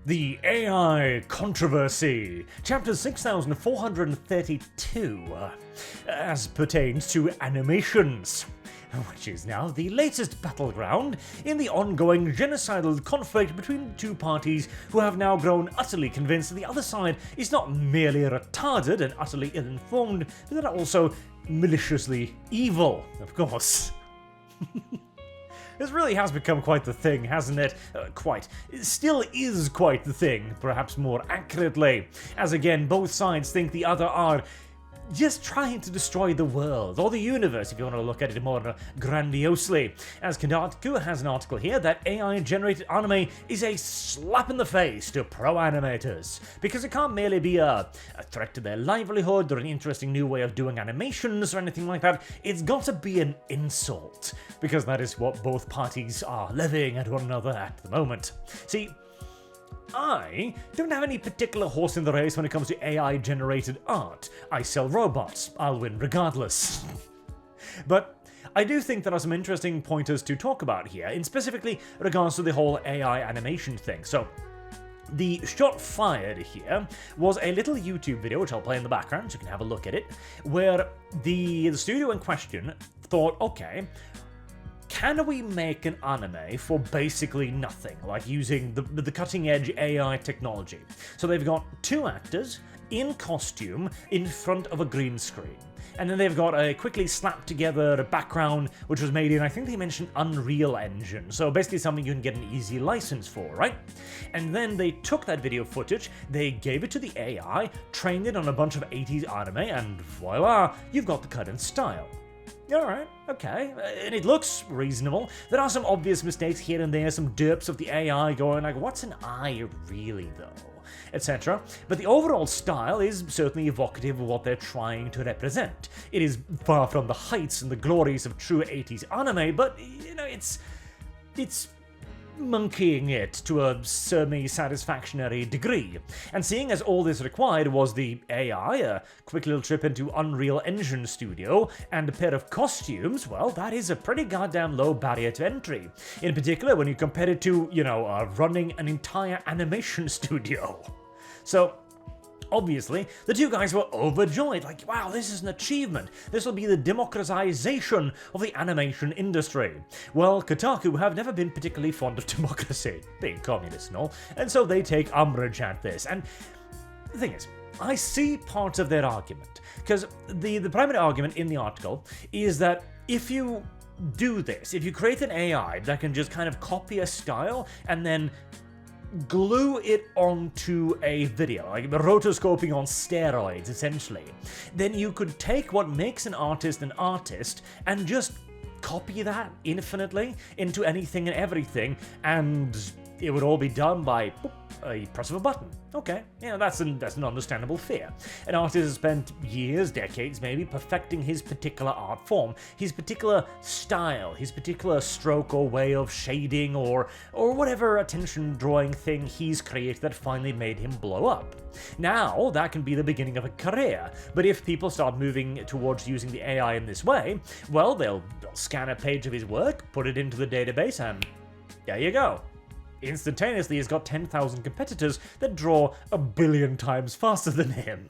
The AI Controversy, Chapter 6432, as pertains to animations, which is now the latest battleground in the ongoing genocidal conflict between two parties who have now grown utterly convinced that the other side is not merely retarded and utterly ill-informed, but that are also maliciously evil, of course. This really has become quite the thing, hasn't it? Quite. It still is quite the thing, perhaps more accurately, as again both sides think the other are just trying to destroy the world, or the universe if you want to look at it more grandiosely. As Kotaku has an article here that AI-generated anime is a slap in the face to pro-animators, because it can't merely be a threat to their livelihood or an interesting new way of doing animations or anything like that. It's got to be an insult, because that is what both parties are levying at one another at the moment. See, I don't have any particular horse in the race when it comes to AI-generated art. I sell robots. I'll win regardless. But I do think there are some interesting pointers to talk about here, in specifically regards to the whole AI animation thing. So, the shot fired here was a little YouTube video, which I'll play in the background so you can have a look at it, where the studio in question thought, okay, can we make an anime for basically nothing, like using the cutting-edge AI technology? So they've got two actors in costume in front of a green screen. And then they've got a quickly slapped together background, which was made in, I think they mentioned Unreal Engine. So basically something you can get an easy license for, right? And then they took that video footage, they gave it to the AI, trained it on a bunch of 80s anime, and voila, you've got the current style. Alright, okay, and it looks reasonable. There are some obvious mistakes here and there, some derps of the AI going like, what's an eye really though? Etc. But the overall style is certainly evocative of what they're trying to represent. It is far from the heights and the glories of true 80s anime, but, you know, it's monkeying it to a semi-satisfactory degree. And seeing as all this required was the AI, a quick little trip into Unreal Engine Studio, and a pair of costumes, well, that is a pretty goddamn low barrier to entry. In particular, when you compare it to, you know, running an entire animation studio. So, obviously, the two guys were overjoyed, like, wow, this is an achievement. This will be the democratization of the animation industry. Well, Kotaku have never been particularly fond of democracy, being communist and all, and so they take umbrage at this. And the thing is, I see parts of their argument, because the primary argument in the article is that if you do this, if you create an AI that can just kind of copy a style and then glue it onto a video, like rotoscoping on steroids, essentially, then you could take what makes an artist and just copy that infinitely into anything and everything, and it would all be done by boop, a press of a button. Okay, yeah, that's an understandable fear. An artist has spent years, decades maybe, perfecting his particular art form, his particular style, his particular stroke or way of shading or whatever attention-drawing thing he's created that finally made him blow up. Now, that can be the beginning of a career, but if people start moving towards using the AI in this way, well, they'll scan a page of his work, put it into the database, and there you go. Instantaneously, he's got 10,000 competitors that draw 1 billion times faster than him.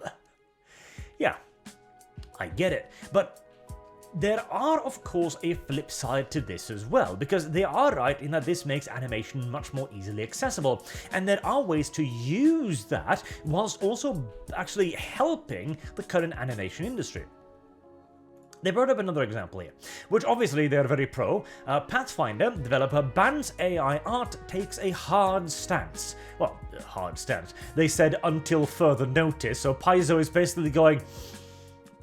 Yeah, I get it, but there are, of course, a flip side to this as well, because they are right in that this makes animation much more easily accessible, and there are ways to use that whilst also actually helping the current animation industry. They brought up another example here, which obviously they're very pro. Pathfinder developer bans AI art, takes a hard stance. Well, hard stance. They said until further notice, so Paizo is basically going,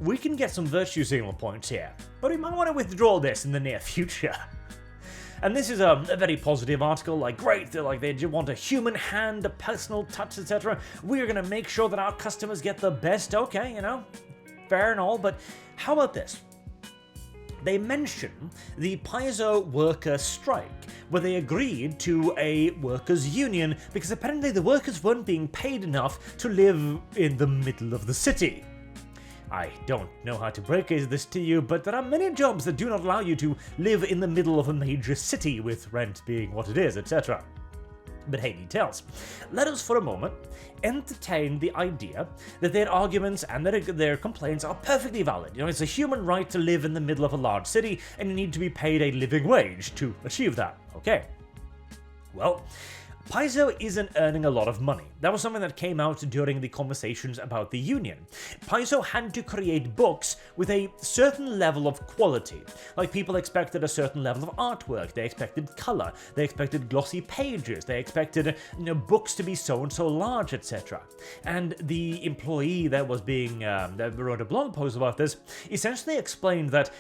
we can get some virtue signal points here, but we might want to withdraw this in the near future. And this is a very positive article, like, great, they want a human hand, a personal touch, etc. We're going to make sure that our customers get the best. Okay, you know, fair and all, but how about this? They mention the Paizo worker strike, where they agreed to a workers' union because apparently the workers weren't being paid enough to live in the middle of the city. I don't know how to break this to you, but there are many jobs that do not allow you to live in the middle of a major city with rent being what it is, etc. But hey, details. Let us for a moment entertain the idea that their arguments and their complaints are perfectly valid. It's a human right to live in the middle of a large city, and you need to be paid a living wage to achieve that. Okay. Well, Paizo isn't earning a lot of money. That was something that came out during the conversations about the union. Paizo had to create books with a certain level of quality. Like, people expected a certain level of artwork, they expected color, they expected glossy pages, they expected books to be so and so large, etc. And the employee that was that wrote a blog post about this essentially explained that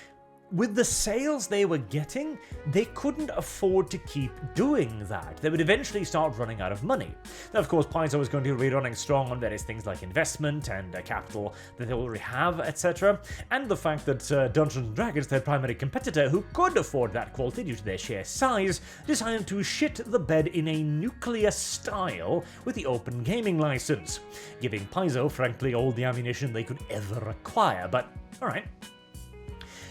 with the sales they were getting, they couldn't afford to keep doing that. They would eventually start running out of money. Now, of course, Paizo was going to be running strong on various things like investment and capital that they already have, etc. And the fact that Dungeons & Dragons, their primary competitor, who could afford that quality due to their sheer size, decided to shit the bed in a nuclear style with the open gaming license, giving Paizo, frankly, all the ammunition they could ever require. But, alright.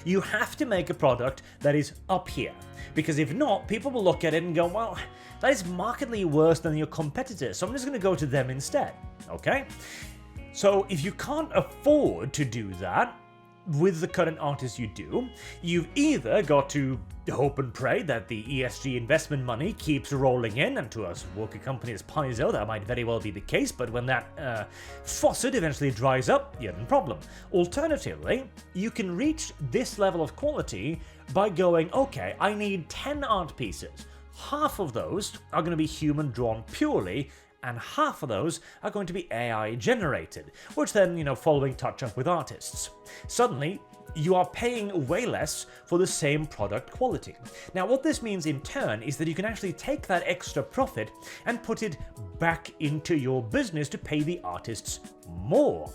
You have to make a product that is up here, because if not, people will look at it and go, well, that is markedly worse than your competitors, so I'm just going to go to them instead, okay? So if you can't afford to do that with the current artists you do, you've either got to hope and pray that the ESG investment money keeps rolling in, and to us worker company as Paizo, that might very well be the case, but when that faucet eventually dries up, you're in a problem. Alternatively, you can reach this level of quality by going, okay, I need 10 art pieces. Half of those are going to be human drawn purely, and half of those are going to be AI generated, which then, following touch up with artists. Suddenly, you are paying way less for the same product quality. Now, what this means in turn is that you can actually take that extra profit and put it back into your business to pay the artists more.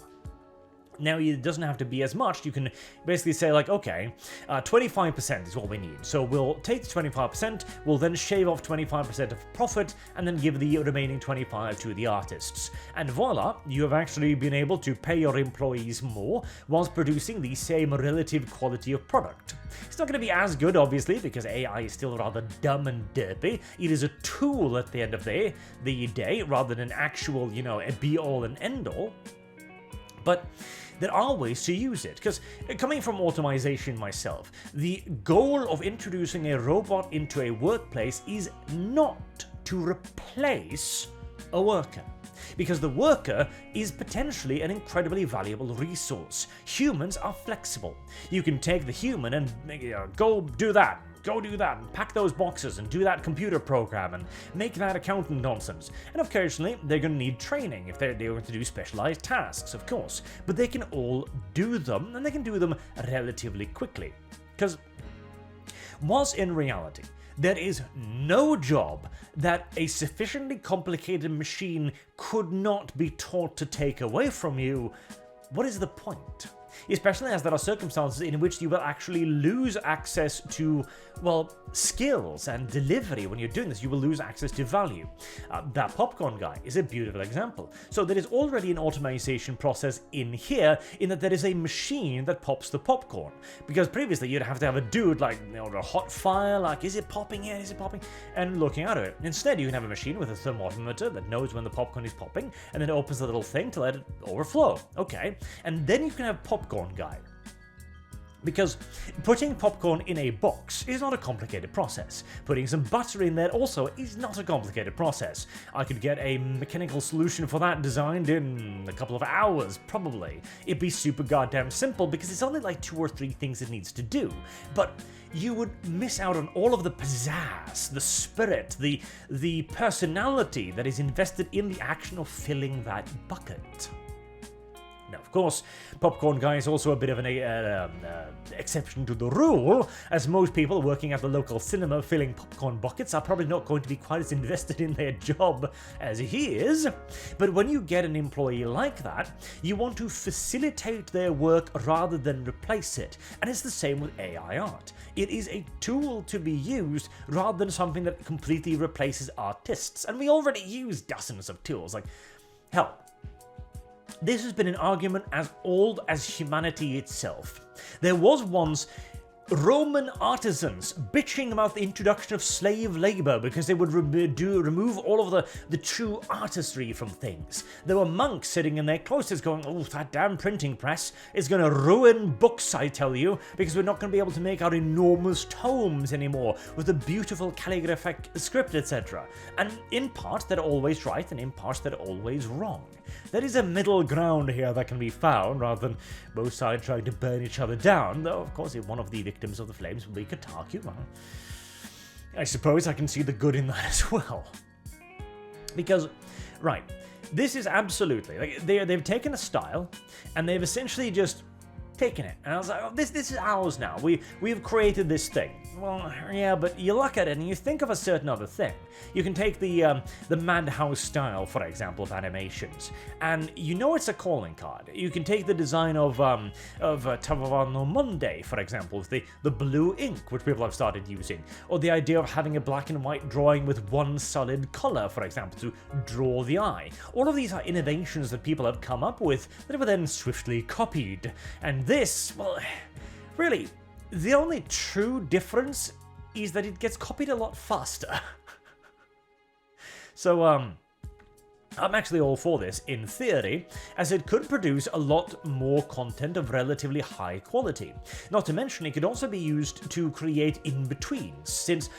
Now, it doesn't have to be as much. You can basically say, like, okay, 25% is what we need. So we'll take 25%, we'll then shave off 25% of profit, and then give the remaining 25% to the artists. And voila, you have actually been able to pay your employees more whilst producing the same relative quality of product. It's not going to be as good, obviously, because AI is still rather dumb and derpy. It is a tool at the end of the day, rather than an actual, a be-all and end-all. But there are ways to use it, because coming from automation myself, the goal of introducing a robot into a workplace is not to replace a worker, because the worker is potentially an incredibly valuable resource. Humans are flexible. You can take the human and go do that, and pack those boxes, and do that computer program, and make that accountant nonsense. And occasionally, they're going to need training if they're going to do specialized tasks, of course. But they can all do them, and they can do them relatively quickly. Because whilst in reality, there is no job that a sufficiently complicated machine could not be taught to take away from you, what is the point? Especially as there are circumstances in which you will actually lose access to, skills and delivery. When you're doing this, you will lose access to value. That popcorn guy is a beautiful example. So there is already an automation process in here, in that there is a machine that pops the popcorn. Because previously you'd have to have a dude a hot fire, is it popping in, is it popping? And looking out of it. Instead, you can have a machine with a thermometer that knows when the popcorn is popping, and then opens the little thing to let it overflow. Okay. And then you can have popcorn guy. Because putting popcorn in a box is not a complicated process. Putting some butter in there also is not a complicated process. I could get a mechanical solution for that designed in a couple of hours, probably. It'd be super goddamn simple because it's only 2 or 3 things it needs to do. But you would miss out on all of the pizzazz, the spirit, the personality that is invested in the action of filling that bucket. Now, of course, Popcorn Guy is also a bit of an exception to the rule, as most people working at the local cinema filling popcorn buckets are probably not going to be quite as invested in their job as he is. But when you get an employee like that, you want to facilitate their work rather than replace it. And it's the same with AI art. It is a tool to be used rather than something that completely replaces artists. And we already use dozens of tools, hell. This has been an argument as old as humanity itself. There was once Roman artisans bitching about the introduction of slave labor because they would remove all of the true artistry from things. There were monks sitting in their cloisters going, oh, that damn printing press is going to ruin books, I tell you, because we're not going to be able to make our enormous tomes anymore with the beautiful calligraphic script, etc. And in part, they're always right, and in part, they're always wrong. There is a middle ground here that can be found, rather than both sides trying to burn each other down, though, of course, if one of the victims of the flames will be Kotaku, well, I suppose I can see the good in that as well. Because, right, this is absolutely, like, they've taken a style, and they've essentially just taken it. And I was like, oh, this is ours now. We've created this thing. Well, yeah, but you look at it and you think of a certain other thing. You can take the Madhouse style, for example, of animations, and you know it's a calling card. You can take the design of Tavano Monday, for example, with the blue ink, which people have started using, or the idea of having a black and white drawing with one solid color, for example, to draw the eye. All of these are innovations that people have come up with that were then swiftly copied. And this, well, really, the only true difference is that it gets copied a lot faster. So, I'm actually all for this, in theory, as it could produce a lot more content of relatively high quality. Not to mention, it could also be used to create in-betweens, since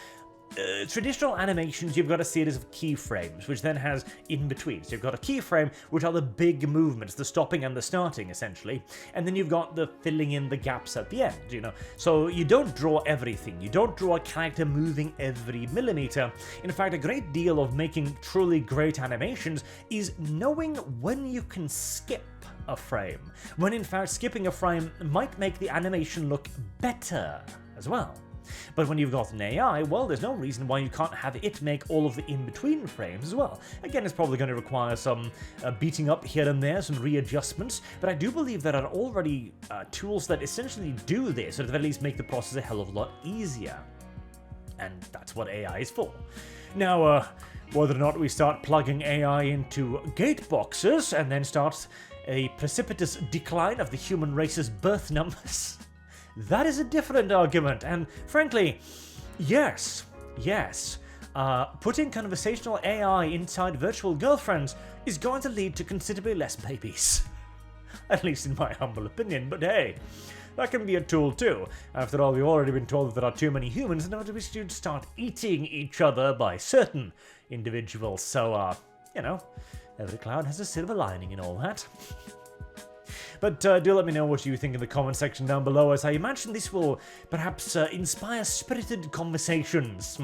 traditional animations, you've got a series of keyframes, which then has in-betweens. You've got a keyframe, which are the big movements, the stopping and the starting, essentially, and then you've got the filling in the gaps at the end, you know. So you don't draw everything. You don't draw a character moving every millimeter. In fact, a great deal of making truly great animations is knowing when you can skip a frame, when in fact skipping a frame might make the animation look better as well. But when you've got an AI, well, there's no reason why you can't have it make all of the in-between frames as well. Again, it's probably going to require some beating up here and there, some readjustments, but I do believe there are already tools that essentially do this, or at the very least make the process a hell of a lot easier. And that's what AI is for. Now, whether or not we start plugging AI into gate boxes and then start a precipitous decline of the human race's birth numbers, that is a different argument, and frankly, yes, putting conversational AI inside virtual girlfriends is going to lead to considerably less babies. At least in my humble opinion, but hey, that can be a tool too. After all, we've already been told that there are too many humans, and now we should start eating each other by certain individuals, so, you know, every cloud has a silver lining and all that. But do let me know what you think in the comment section down below, as I imagine this will perhaps inspire spirited conversations,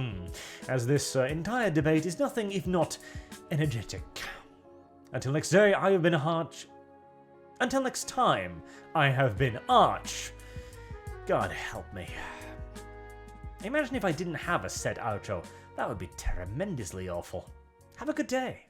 as this entire debate is nothing if not energetic. Until next day, I have been Arch. Until next time, I have been Arch. God help me. Imagine if I didn't have a set outro. That would be tremendously awful. Have a good day.